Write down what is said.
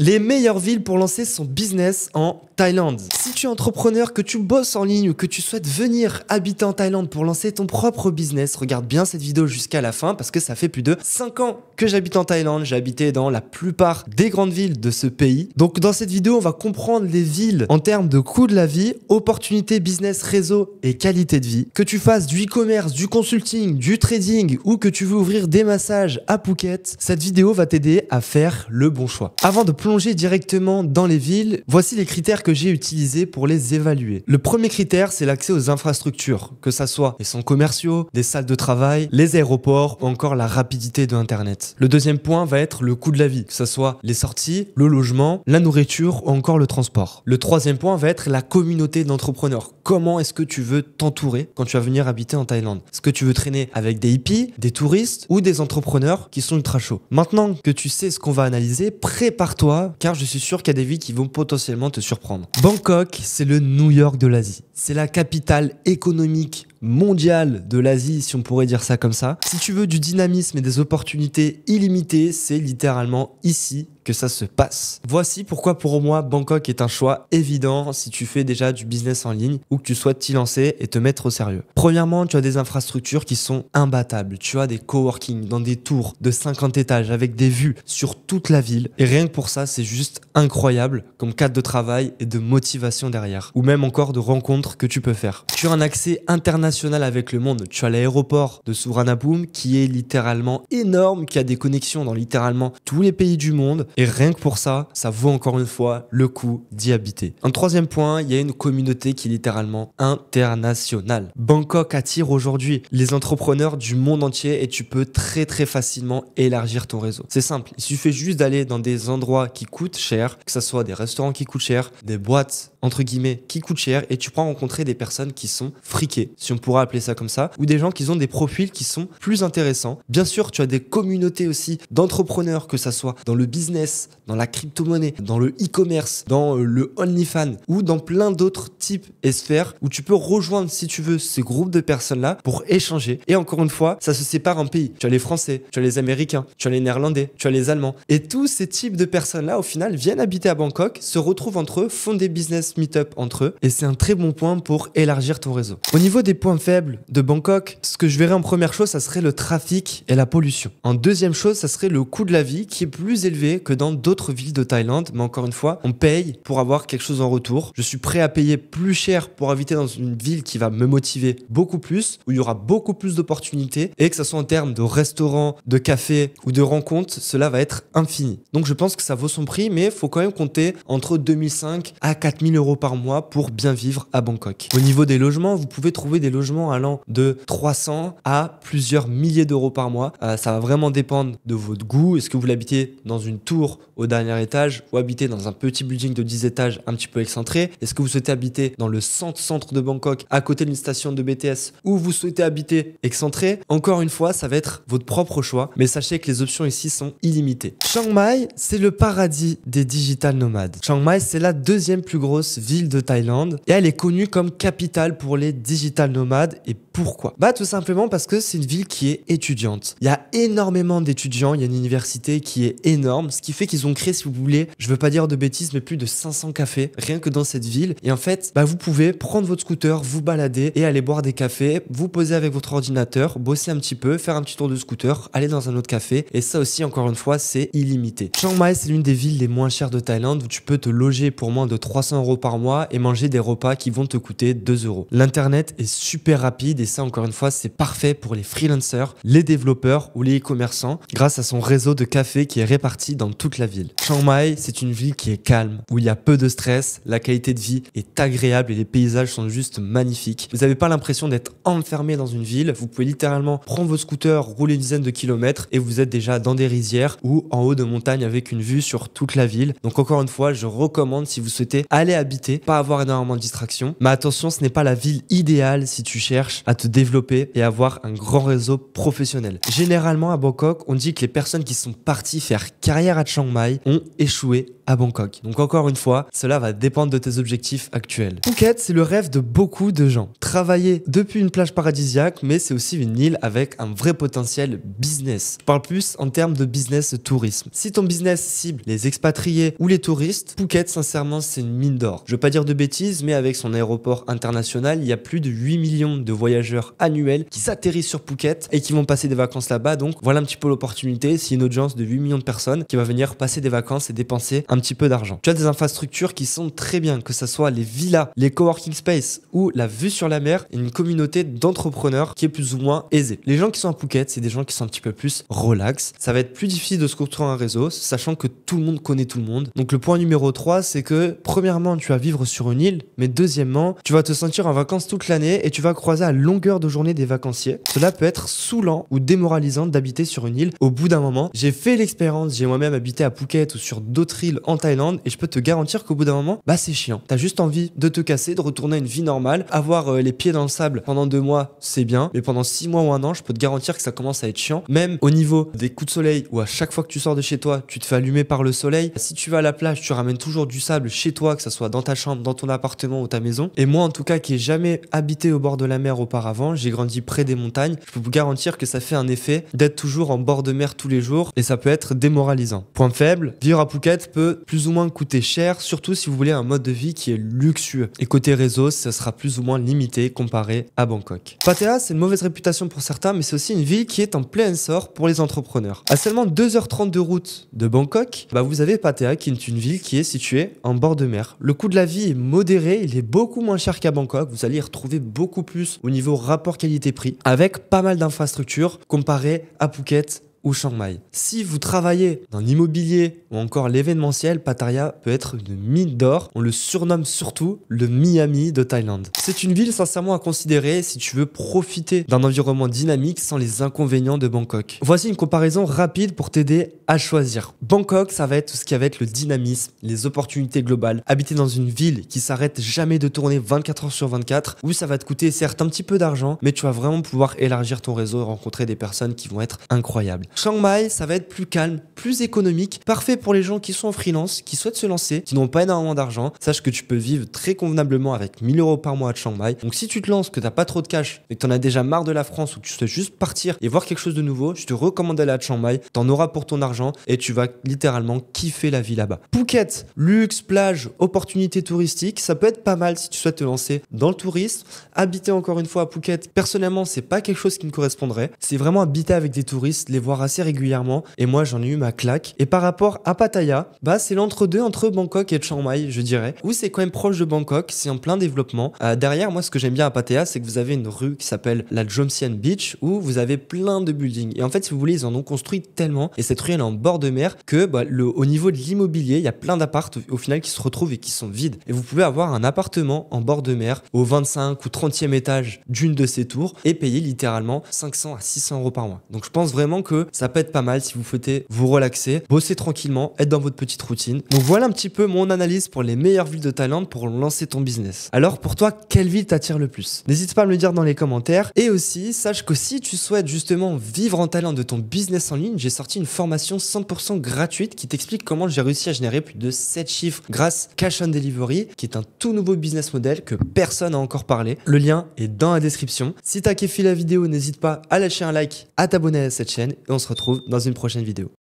Les meilleures villes pour lancer son business en Thaïlande. Si tu es entrepreneur, que tu bosses en ligne ou que tu souhaites venir habiter en Thaïlande pour lancer ton propre business, regarde bien cette vidéo jusqu'à la fin parce que ça fait plus de 5 ans que j'habite en Thaïlande. J'ai habité dans la plupart des grandes villes de ce pays. Donc dans cette vidéo, on va comprendre les villes en termes de coût de la vie, opportunités business, réseau et qualité de vie. Que tu fasses du e-commerce, du consulting, du trading ou que tu veux ouvrir des massages à Phuket, cette vidéo va t'aider à faire le bon choix. Avant de plonger directement dans les villes, voici les critères que j'ai utilisés pour les évaluer. Le premier critère, c'est l'accès aux infrastructures, que ça soit les centres commerciaux, des salles de travail, les aéroports ou encore la rapidité de Internet. Le deuxième point va être le coût de la vie, que ça soit les sorties, le logement, la nourriture ou encore le transport. Le troisième point va être la communauté d'entrepreneurs. Comment est-ce que tu veux t'entourer quand tu vas venir habiter en Thaïlande? Est-ce que tu veux traîner avec des hippies, des touristes ou des entrepreneurs qui sont ultra chauds? Maintenant que tu sais ce qu'on va analyser, prépare-toi car je suis sûr qu'il y a des villes qui vont potentiellement te surprendre. Bangkok, c'est le New York de l'Asie. C'est la capitale économique mondiale de l'Asie, si on pourrait dire ça comme ça. Si tu veux du dynamisme et des opportunités illimitées, c'est littéralement ici que ça se passe. Voici pourquoi pour moi Bangkok est un choix évident si tu fais déjà du business en ligne ou que tu souhaites t'y lancer et te mettre au sérieux. Premièrement, tu as des infrastructures qui sont imbattables. Tu as des coworking dans des tours de 50 étages avec des vues sur toute la ville et rien que pour ça, c'est juste incroyable comme cadre de travail et de motivation derrière ou même encore de rencontres que tu peux faire. Tu as un accès international avec le monde. Tu as l'aéroport de Suvarnabhumi qui est littéralement énorme, qui a des connexions dans littéralement tous les pays du monde. Et rien que pour ça, ça vaut encore une fois le coup d'y habiter. Un troisième point, il y a une communauté qui est littéralement internationale. Bangkok attire aujourd'hui les entrepreneurs du monde entier et tu peux très facilement élargir ton réseau. C'est simple, il suffit juste d'aller dans des endroits qui coûtent cher, que ce soit des restaurants qui coûtent cher, des boîtes entre guillemets qui coûtent cher et tu pourras rencontrer des personnes qui sont friquées, si on pourrait appeler ça comme ça, ou des gens qui ont des profils qui sont plus intéressants. Bien sûr, tu as des communautés aussi d'entrepreneurs, que ça soit dans le business, dans la crypto-monnaie, dans le e-commerce, dans le OnlyFans ou dans plein d'autres types et sphères où tu peux rejoindre si tu veux ces groupes de personnes-là pour échanger. Et encore une fois, ça se sépare en pays. Tu as les Français, tu as les Américains, tu as les Néerlandais, tu as les Allemands. Et tous ces types de personnes-là, au final, viennent habiter à Bangkok, se retrouvent entre eux, font des business meet-up entre eux et c'est un très bon point pour élargir ton réseau. Au niveau des points faibles de Bangkok, ce que je verrais en première chose, ça serait le trafic et la pollution. En deuxième chose, ça serait le coût de la vie qui est plus élevé que dans d'autres villes de Thaïlande, mais encore une fois, on paye pour avoir quelque chose en retour. Je suis prêt à payer plus cher pour habiter dans une ville qui va me motiver beaucoup plus, où il y aura beaucoup plus d'opportunités et que ce soit en termes de restaurants, de cafés ou de rencontres, cela va être infini. Donc je pense que ça vaut son prix, mais il faut quand même compter entre 2005 à 4000 € par mois pour bien vivre à Bangkok. Au niveau des logements, vous pouvez trouver des logements allant de 300 à plusieurs milliers d'euros par mois. Ça va vraiment dépendre de votre goût. Est-ce que vous l'habitez dans une tour au dernier étage ou habiter dans un petit building de 10 étages un petit peu excentré? Est-ce que vous souhaitez habiter dans le centre de Bangkok à côté d'une station de BTS ou vous souhaitez habiter excentré? Encore une fois, ça va être votre propre choix, mais sachez que les options ici sont illimitées. Chiang Mai, c'est le paradis des digital nomades. Chiang Mai, c'est la deuxième plus grosse ville de Thaïlande et elle est connue comme capitale pour les digital nomades. Et pourquoi? Tout simplement parce que c'est une ville qui est étudiante. Il y a énormément d'étudiants, il y a une université qui est énorme, ce qui fait qu'ils ont créé, si vous voulez, je veux pas dire de bêtises, mais plus de 500 cafés rien que dans cette ville. Et en fait, vous pouvez prendre votre scooter, vous balader et aller boire des cafés, vous poser avec votre ordinateur, bosser un petit peu, faire un petit tour de scooter, aller dans un autre café. Et ça aussi, encore une fois, c'est illimité. Chiang Mai, c'est l'une des villes les moins chères de Thaïlande où tu peux te loger pour moins de 300 € par mois et manger des repas qui vont te coûter 2 €. L'internet est super rapide et ça, encore une fois, c'est parfait pour les freelancers, les développeurs ou les e-commerçants grâce à son réseau de cafés qui est réparti dans toute la ville. Chiang Mai, c'est une ville qui est calme, où il y a peu de stress, la qualité de vie est agréable et les paysages sont juste magnifiques. Vous n'avez pas l'impression d'être enfermé dans une ville, vous pouvez littéralement prendre votre scooter, rouler une dizaine de kilomètres et vous êtes déjà dans des rizières ou en haut de montagne avec une vue sur toute la ville. Donc encore une fois, je recommande si vous souhaitez aller habiter, pas avoir énormément de distractions. Mais attention, ce n'est pas la ville idéale si tu cherches à te développer et avoir un grand réseau professionnel. Généralement à Bangkok, on dit que les personnes qui sont parties faire carrière à Chiang Mai ont échoué à Bangkok. Donc encore une fois, cela va dépendre de tes objectifs actuels. Phuket, c'est le rêve de beaucoup de gens. Travailler depuis une plage paradisiaque, mais c'est aussi une île avec un vrai potentiel business. Je parle plus en termes de business tourisme. Si ton business cible les expatriés ou les touristes, Phuket, sincèrement, c'est une mine d'or. Je veux pas dire de bêtises, mais avec son aéroport international, il y a plus de 8 millions de voyageurs annuels qui s'atterrissent sur Phuket et qui vont passer des vacances là-bas. Donc voilà un petit peu l'opportunité. C'est une audience de 8 millions de personnes qui va venir passer des vacances et dépenser un petit peu d'argent. Tu as des infrastructures qui sont très bien, que ce soit les villas, les coworking space ou la vue sur la mer, et une communauté d'entrepreneurs qui est plus ou moins aisée. Les gens qui sont à Phuket, c'est des gens qui sont un petit peu plus relax. Ça va être plus difficile de se construire un réseau, sachant que tout le monde connaît tout le monde. Donc le point numéro 3, c'est que premièrement, tu vas vivre sur une île, mais deuxièmement, tu vas te sentir en vacances toute l'année et tu vas croiser à longueur de journée des vacanciers. Cela peut être saoulant ou démoralisant d'habiter sur une île au bout d'un moment. J'ai fait l'expérience, j'ai moi-même habité à Phuket ou sur d'autres îles en Thaïlande et je peux te garantir qu'au bout d'un moment, bah c'est chiant. T'as juste envie de te casser, de retourner à une vie normale. Avoir les pieds dans le sable pendant 2 mois, c'est bien, mais pendant 6 mois ou 1 an, je peux te garantir que ça commence à être chiant. Même au niveau des coups de soleil où à chaque fois que tu sors de chez toi, tu te fais allumer par le soleil. Si tu vas à la plage, tu ramènes toujours du sable chez toi, que ça soit dans ta chambre, dans ton appartement ou ta maison. Et moi, en tout cas, qui ai jamais habité au bord de la mer auparavant, j'ai grandi près des montagnes, je peux vous garantir que ça fait un effet d'être toujours en bord de mer tous les jours et ça peut être démoralisant. Point faible, vivre à Phuket peut plus ou moins coûter cher, surtout si vous voulez un mode de vie qui est luxueux. Et côté réseau, ça sera plus ou moins limité comparé à Bangkok. Pattaya, c'est une mauvaise réputation pour certains, mais c'est aussi une ville qui est en plein essor pour les entrepreneurs. À seulement 2h30 de route de Bangkok, vous avez Pattaya qui est une ville qui est située en bord de mer. Le coût de la vie est modéré, il est beaucoup moins cher qu'à Bangkok. Vous allez y retrouver beaucoup plus au niveau rapport qualité-prix, avec pas mal d'infrastructures comparé à Phuket ou Chiang Mai. Si vous travaillez dans l'immobilier ou encore l'événementiel, Pattaya peut être une mine d'or. On le surnomme surtout le Miami de Thaïlande. C'est une ville sincèrement à considérer si tu veux profiter d'un environnement dynamique sans les inconvénients de Bangkok. Voici une comparaison rapide pour t'aider à choisir. Bangkok, ça va être tout ce qui va être le dynamisme, les opportunités globales. Habiter dans une ville qui s'arrête jamais de tourner 24 heures sur 24, où ça va te coûter certes un petit peu d'argent, mais tu vas vraiment pouvoir élargir ton réseau et rencontrer des personnes qui vont être incroyables. Chiang Mai, ça va être plus calme, plus économique, parfait pour les gens qui sont en freelance, qui souhaitent se lancer, qui n'ont pas énormément d'argent. Sache que tu peux vivre très convenablement avec 1 000 € par mois à Chiang Mai. Donc si tu te lances, que t'as pas trop de cash, et que t'en as déjà marre de la France ou que tu souhaites juste partir et voir quelque chose de nouveau, je te recommande d'aller à Chiang Mai. T'en auras pour ton argent et tu vas littéralement kiffer la vie là-bas. Phuket, luxe, plage, opportunités touristiques, ça peut être pas mal si tu souhaites te lancer dans le tourisme. Habiter encore une fois à Phuket, personnellement, c'est pas quelque chose qui me correspondrait. C'est vraiment habiter avec des touristes, les voir assez régulièrement et moi j'en ai eu ma claque. Et par rapport à Pattaya, c'est l'entre-deux entre Bangkok et Chiang Mai, je dirais, où c'est quand même proche de Bangkok, c'est en plein développement. Derrière, moi ce que j'aime bien à Pattaya, c'est que vous avez une rue qui s'appelle la Jomtien Beach où vous avez plein de buildings. Et en fait, si vous voulez, ils en ont construit tellement et cette rue elle est en bord de mer que au niveau de l'immobilier, il y a plein d'apparts au final qui se retrouvent et qui sont vides. Et vous pouvez avoir un appartement en bord de mer au 25 ou 30e étage d'une de ces tours et payer littéralement 500 à 600 € par mois. Donc je pense vraiment que ça peut être pas mal si vous souhaitez vous relaxer, bosser tranquillement, être dans votre petite routine. Donc voilà un petit peu mon analyse pour les meilleures villes de Thaïlande pour lancer ton business. Alors pour toi, quelle ville t'attire le plus? N'hésite pas à me le dire dans les commentaires. Et aussi, sache que si tu souhaites justement vivre en Thaïlande de ton business en ligne, j'ai sorti une formation 100% gratuite qui t'explique comment j'ai réussi à générer plus de 7 chiffres grâce Cash on Delivery, qui est un tout nouveau business model que personne n'a encore parlé. Le lien est dans la description. Si t'as kiffé la vidéo, n'hésite pas à lâcher un like, à t'abonner à cette chaîne et on se retrouve dans une prochaine vidéo.